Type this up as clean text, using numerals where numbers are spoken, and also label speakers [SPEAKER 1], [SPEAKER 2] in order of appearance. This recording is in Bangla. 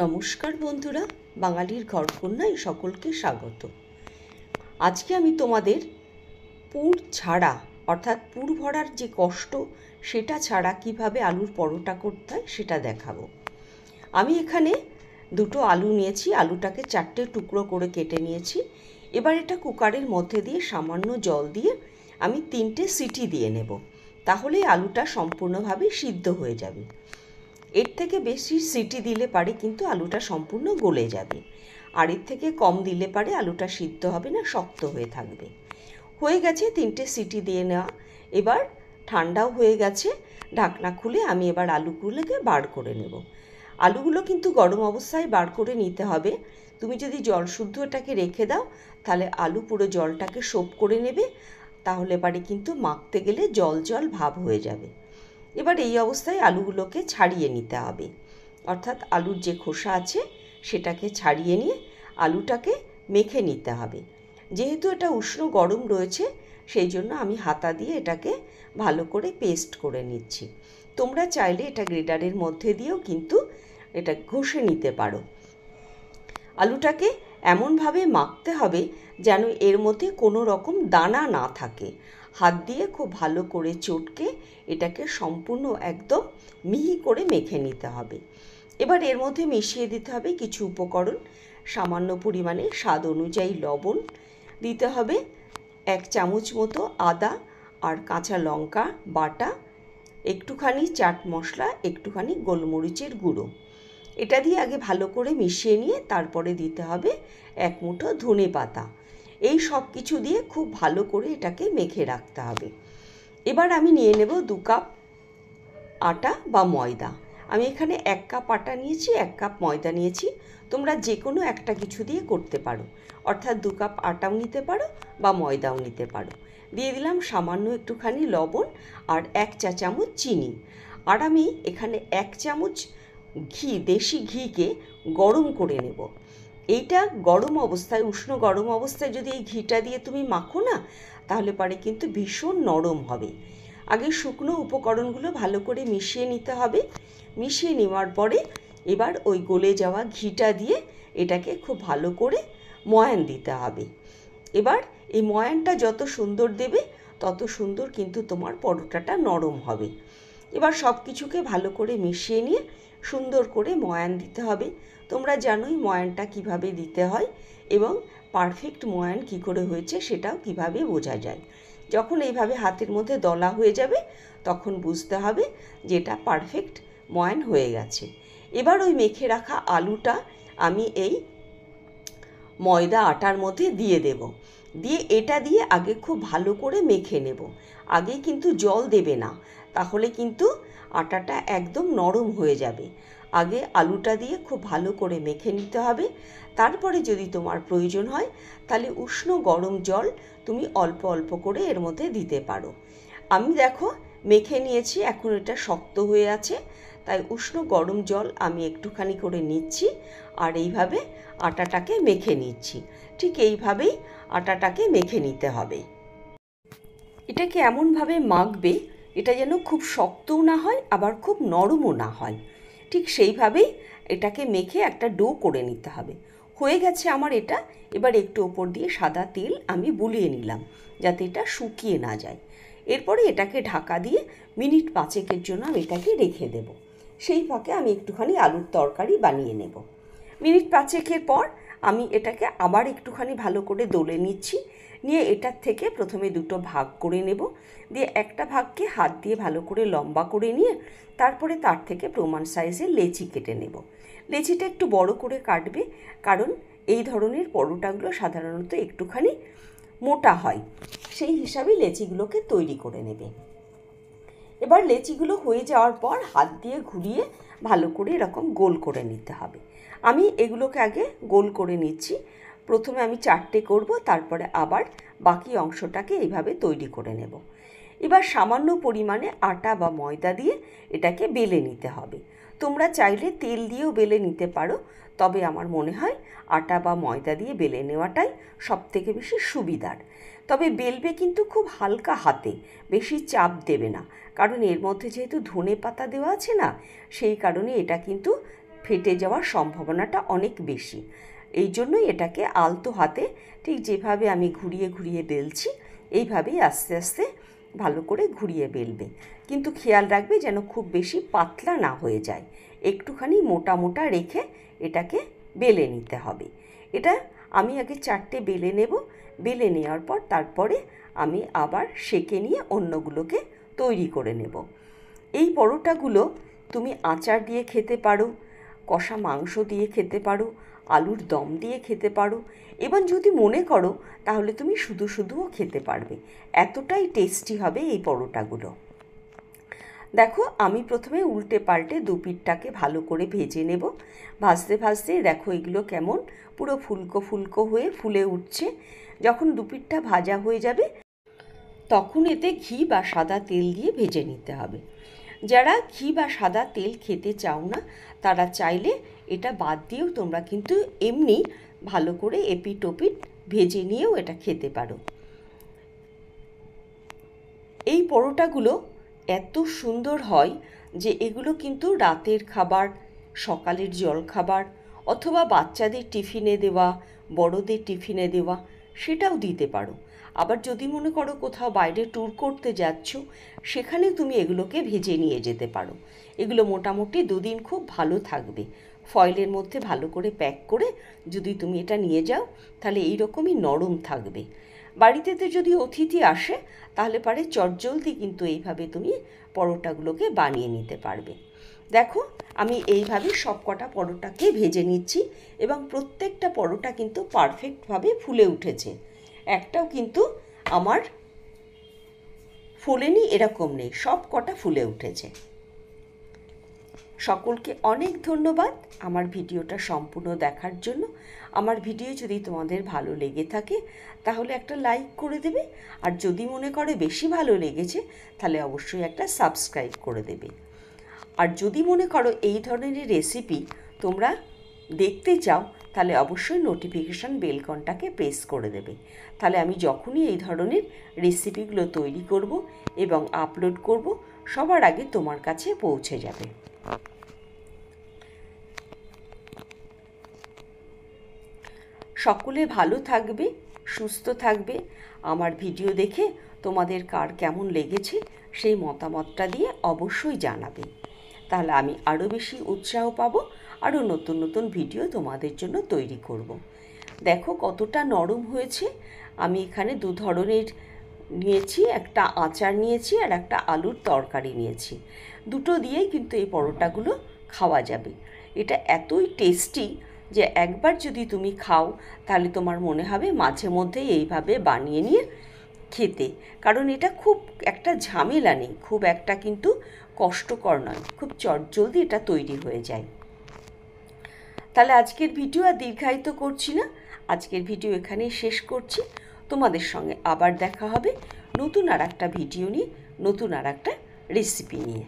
[SPEAKER 1] নমস্কার বন্ধুরা, বাঙালির ঘরকন্যায় সকলকে স্বাগত। আজকে আমি তোমাদের পুর ছাড়া অর্থাৎ পুর ভরার যে কষ্ট সেটা ছাড়া কিভাবে আলুর পরোটা করতে হয় সেটা দেখাবো। আমি এখানে দুটো আলু নিয়েছি, আলুটাকে 4টে টুকরো করে কেটে নিয়েছি। এবার এটা কুকারের মধ্যে দিয়ে সামান্য জল দিয়ে আমি 3টে সিটি দিয়ে নেব, তাহলে আলুটা সম্পূর্ণভাবে সিদ্ধ হয়ে যাবে। এর থেকে বেশি সিটি দিলে পারে কিন্তু আলুটা সম্পূর্ণ গলে যাবে, আর এর থেকে কম দিলে পারে আলুটা সিদ্ধ হবে না, শক্ত হয়ে থাকবে। হয়ে গেছে 3টে সিটি দিয়ে নেওয়া। এবার ঠান্ডাও হয়ে গেছে, ঢাকনা খুলে আমি এবার আলুগুলোকে বার করে নেব। আলুগুলো কিন্তু গরম অবস্থায় বার করে নিতে হবে। তুমি যদি জল শুদ্ধ এটাকে রেখে দাও তাহলে আলু পুরো জলটাকে সোপ করে নেবে, তাহলে পারে কিন্তু মাখতে গেলে জল জল ভাব হয়ে যাবে। এবার এই অবস্থায় আলুগুলোকে ছাড়িয়ে নিতে হবে, অর্থাৎ আলুর যে খোসা আছে সেটাকে ছাড়িয়ে নিয়ে আলুটাকে মেখে নিতে হবে। যেহেতু এটা উষ্ণ গরম রয়েছে সেই জন্য আমি হাতা দিয়ে এটাকে ভালো করে পেস্ট করে নিচ্ছি। তোমরা চাইলে এটা গ্রেটারের মধ্যে দিয়েও কিন্তু এটা ঘষে নিতে পারো। আলুটাকে এমনভাবে মাখতে হবে যেন এর মধ্যে কোনো রকম দানা না থাকে। হাত দিয়ে খুব ভালো করে চটকে এটাকে সম্পূর্ণ একদম মিহি করে মেখে নিতে হবে। এবার এর মধ্যে মিশিয়ে দিতে হবে কিছু উপকরণ। সামান্য পরিমাণে স্বাদ অনুযায়ী লবণ দিতে হবে, 1 চামচ মতো আদা আর কাঁচা লঙ্কা বাটা, একটুখানি চাট মশলা, একটুখানি গোলমরিচের গুঁড়ো। এটা দিয়ে আগে ভালো করে মিশিয়ে নিয়ে তারপরে দিতে হবে 1 মুঠো ধনে পাতা। এই সব কিছু দিয়ে খুব ভালো করে এটাকে মেখে রাখতে হবে। এবার আমি নিয়ে নেব 2 কাপ আটা বা ময়দা। আমি এখানে 1 কাপ আটা নিয়েছি, 1 কাপ ময়দা নিয়েছি। তোমরা যে কোনো একটা কিছু দিয়ে করতে পারো, অর্থাৎ 2 কাপ আটাও নিতে পারো বা ময়দাও নিতে পারো। দিয়ে দিলাম সামান্য একটুখানি লবণ আর 1 চা চামচ চিনি। আর আমি এখানে 1 চামচ ঘি, দেশি ঘিকে গরম করে নেব। এইটা গরম অবস্থায়, উষ্ণ গরম অবস্থায় যদি এই ঘিটা দিয়ে তুমি মাখো না তাহলে পারে কিন্তু ভীষণ নরম হবে। আগে শুকনো উপকরণগুলো ভালো করে মিশিয়ে নিতে হবে। মিশিয়ে নেওয়ার পরে এবার ওই গলে যাওয়া ঘিটা দিয়ে এটাকে খুব ভালো করে ময়ান দিতে হবে। এবার এই ময়ানটা যত সুন্দর দেবে তত সুন্দর কিন্তু তোমার পরোটাটা নরম হবে। এবার সব কিছুকে ভালো করে মিশিয়ে নিয়ে সুন্দর করে ময়ান দিতে হবে। তোমরা জানোই ময়ানটা কিভাবে দিতে হয় এবং পারফেক্ট ময়ান কি করে হয়েছে সেটাও কিভাবে বোঝা যায়। যখন এইভাবে হাতের মধ্যে দলা হয়ে যাবে তখন বুঝতে হবে যে এটা পারফেক্ট ময়ান হয়ে গেছে। এবার ওই মেখে রাখা আলুটা আমি এই ময়দা আটার মধ্যে দিয়ে দেব। দিয়ে এটা দিয়ে আগে খুব ভালো করে মেখে নেব। আগে কিন্তু জল দেবে না, তাহলে কিন্তু আটাটা একদম নরম হয়ে যাবে। আগে আলুটা দিয়ে খুব ভালো করে মেখে নিতে হবে। তারপরে যদি তোমার প্রয়োজন হয় তাহলে উষ্ণ গরম জল তুমি অল্প অল্প করে এর মধ্যে দিতে পারো। আমি দেখো মেখে নিয়েছি, এখন এটা শক্ত হয়ে আছে, তাই উষ্ণ গরম জল আমি একটুখানি করে নিচ্ছি আর এইভাবে আটাটাকে মেখে নিচ্ছি। ঠিক এইভাবেই আটাটাকে মেখে নিতে হবে। এটাকে এমনভাবে মাখবে এটা যেন খুব শক্তও না হয় আবার খুব নরমও না হয়, ঠিক সেইভাবেই এটাকে মেখে একটা ডো করে নিতে হবে। হয়ে গেছে আমার এটা। এবার একটু ওপর দিয়ে সাদা তেল আমি বুলিয়ে নিলাম যাতে এটা শুকিয়ে না যায়। এরপরে এটাকে ঢাকা দিয়ে মিনিট 5 জন্য আমি এটাকে রেখে দেব। সেই ফাঁকে আমি একটুখানি আলুর তরকারি বানিয়ে নেব। মিনিট 5 পর আমি এটাকে আবার একটুখানি ভালো করে দলে নিচ্ছি। নিয়ে এটার থেকে প্রথমে 2টো ভাগ করে নেব। দিয়ে একটা ভাগকে হাত দিয়ে ভালো করে লম্বা করে নিয়ে তারপরে তার থেকে প্রমাণ সাইজের লেচি কেটে নেব। লেচিটা একটু বড় করে কাটবে, কারণ এই ধরনের পরোটাগুলো সাধারণত একটুখানি মোটা হয়, সেই হিসাবে লেচিগুলোকে তৈরি করে নেবে। এবার লেচিগুলো হয়ে যাওয়ার পর হাত দিয়ে ঘুরিয়ে ভালো করে এরকম গোল করে নিতে হবে। আমি এগুলোকে আগে গোল করে নিচ্ছি। প্রথমে আমি 4টে করব, তারপরে আবার বাকি অংশটাকে এইভাবে তৈরি করে নেব। এবার সামান্য পরিমাণে আটা বা ময়দা দিয়ে এটাকে বেলে নিতে হবে। তোমরা চাইলে তেল দিয়েও বেলে নিতে পারো, তবে আমার মনে হয় আটা বা ময়দা দিয়ে বেলে নেওয়াটাই সবথেকে বেশি সুবিধার। তবে বেলবে কিন্তু খুব হালকা হাতে, বেশি চাপ দেবে না, কারণ এর মধ্যে যেহেতু ধনে পাতা দেওয়া আছে না, সেই কারণে এটা কিন্তু ফেটে যাওয়ার সম্ভাবনাটা অনেক বেশি। এই জন্যই এটাকে আলতো হাতে ঠিক যেভাবে আমি ঘুরিয়ে ঘুরিয়ে বেলছি এইভাবেই আস্তে আস্তে ভালো করে ঘুরিয়ে বেলবে। কিন্তু খেয়াল রাখবে যেন খুব বেশি পাতলা না হয়ে যায়, একটুখানি মোটা মোটা রেখে এটাকে বেলে নিতে হবে। এটা আমি আগে 4টে বেলে নেব। বেলে নেওয়ার পর তারপরে আমি আবার সেঁকে নিয়ে অন্যগুলোকে তৈরি করে নেব। এই পরোটাগুলো তুমি আচার দিয়ে খেতে পারো, কষা মাংস দিয়ে খেতে পারো, আলুর দম দিয়ে খেতে পারো, এবং যদি মনে করো তাহলে তুমি শুধু শুধুও খেতে পারবে। এতটাই টেস্টি হবে এই পরোটাগুলো। দেখো আমি প্রথমে উল্টে পাল্টে দুপিঠটাকে ভালো করে ভেজে নেব। ভাজতে ভাজতে দেখো এগুলো কেমন পুরো ফুলকো ফুলকো হয়ে ফুলে উঠছে। যখন দুপিঠটা ভাজা হয়ে যাবে তখন এতে ঘি বা সাদা তেল দিয়ে ভেজে নিতে হবে। যারা ঘি বা সাদা তেল খেতে চাও না তারা চাইলে এটা বাদ দিয়েও তোমরা কিন্তু এমনি ভালো করে এপিট ওপিট ভেজে নিয়েও এটা খেতে পারো। এই পরোটাগুলো এত সুন্দর হয় যে এগুলো কিন্তু রাতের খাবার, সকালের জলখাবার, অথবা বাচ্চাদের টিফিনে দেওয়া, বড়দের টিফিনে দেওয়া সেটাও দিতে পারো। আবার যদি মনে করো কোথাও বাইরে ট্যুর করতে যাচ্ছ সেখানে তুমি এগুলোকে ভেজে নিয়ে যেতে পারো। এগুলো মোটামুটি 2 দিন খুব ভালো থাকবে। ফয়েলের মধ্যে ভালো করে প্যাক করে যদি তুমি এটা নিয়ে যাও তাহলে এইরকমই নরম থাকবে। বাড়িতে যদি অতিথি আসে তাহলে পারে চটজলদি কিন্তু এইভাবে তুমি পরোটাগুলোকে বানিয়ে নিতে পারবে। দেখো আমি এইভাবে সব কটা পরোটাকে ভেজে নিচ্ছি এবং প্রত্যেকটা পরোটা কিন্তু পারফেক্টভাবে ফুলে উঠেছে। একটাও কিন্তু আমার ফোলেনি এরকম নেই, সব কটা ফুলে উঠেছে। সকলকে অনেক ধন্যবাদ আমার ভিডিওটা সম্পূর্ণ দেখার জন্য। আমার ভিডিও যদি তোমাদের ভালো লেগে থাকে তাহলে একটা লাইক করে দেবে, আর যদি মনে করে বেশি ভালো লেগেছে তাহলে অবশ্যই একটা সাবস্ক্রাইব করে দেবে। আর যদি মনে করো এই ধরনের রেসিপি তোমরা দেখতে চাও তাহলে অবশ্যই নোটিফিকেশান বেলকনটাকে প্রেস করে দেবে। তাহলে আমি যখনই এই ধরনের রেসিপিগুলো তৈরি করব এবং আপলোড করব সবার আগে তোমার কাছে পৌঁছে যাবে। সকলে ভালো থাকবে, সুস্থ থাকবে। আমার ভিডিও দেখে তোমাদের কার কেমন লেগেছে সেই মতামতটা দিয়ে অবশ্যই জানাবে। তাহলে আমি আরও বেশি উৎসাহ পাবো, আরও নতুন নতুন ভিডিও তোমাদের জন্য তৈরি করব। দেখো কতটা নরম হয়েছে। আমি এখানে 2 ধরনের নিয়েছি, একটা আচার নিয়েছি আর একটা আলুর তরকারি নিয়েছি। দুটো দিয়েই কিন্তু এই পরোটাগুলো খাওয়া যাবে। এটা এতই টেস্টি যে একবার যদি তুমি খাও তাহলে তোমার মনে হবে মাঝে মধ্যেই এইভাবে বানিয়ে নিয়ে খেতে। কারণ এটা খুব একটা ঝামেলা নেই, খুব একটা কিন্তু কষ্টকর নয়, খুব চটজলদি এটা তৈরি হয়ে যায়। তাহলে আজকের ভিডিও আর দীর্ঘায়িত করছি না, আজকের ভিডিও এখানেই শেষ করছি। তোমাদের সঙ্গে আবার দেখা হবে নতুন আর একটা ভিডিও নিয়ে, নতুন আর একটা রেসিপি নিয়ে।